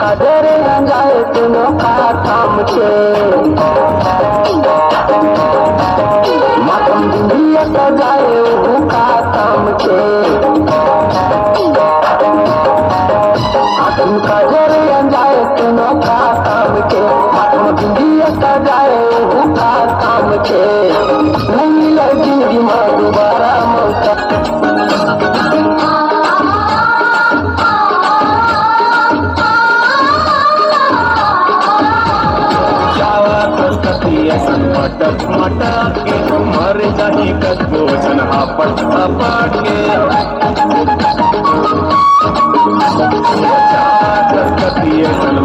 kadere anjaye tuno khatam che matam dindiya kajaye hu khatam che atum kadere anjaye tuno khatam che matam dindiya kajaye hu khatam che nahi lagi ma dobara mauka मटक मटक के मर जाही कदो जन हापट हापट के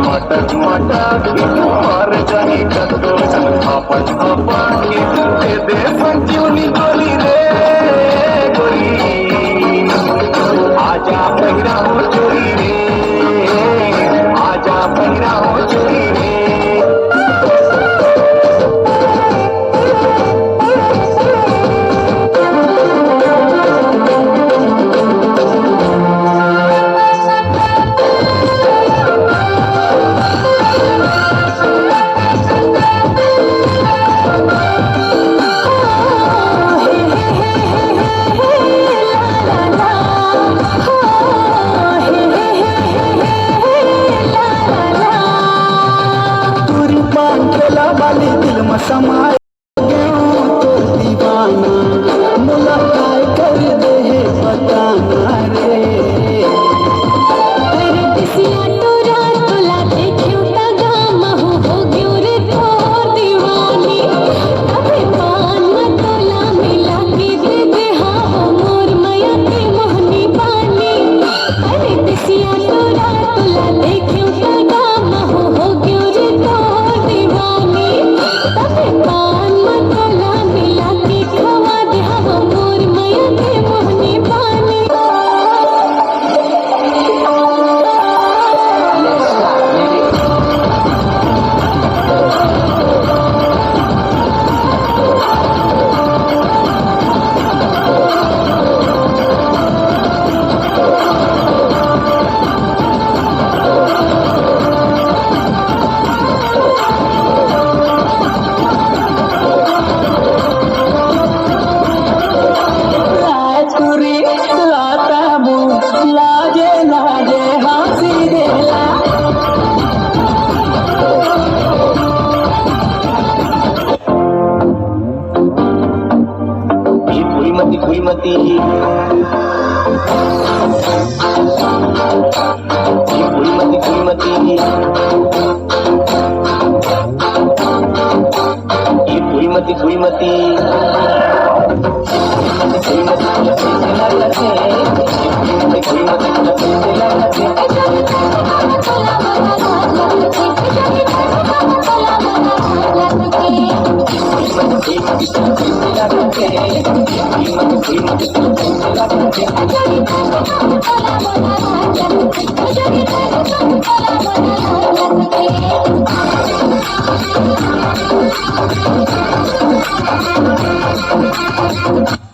मटक मटक के मर जाही कदो जन हापट हापट के दे संजीवनी गोली रे गोली आजा पहिरा हो चोरी रे आजा पहिरा हो चोरी रे समाय तो दीवाना मुलाकात कर दे बताना रे तेरे दिसिया तो रात तुला देखियो तगा महू हो गयो रे तोर दीवानी अबे पान में तोला मिला के दे दे हाँ मोर माया के मोहनी पानी तेरे दिसिया तो रात तुला देखियो तगा महू हो गयो रे तोर दीवानी अबे पान में तोला मिला के खवा दे हाँ मोर माया के मोहनी पानी राजपुरी लाता मु लाजे लाजे हासी देला कुईमती कुईमती कुईमती कुईमती कुईमती कुईमती Thank you.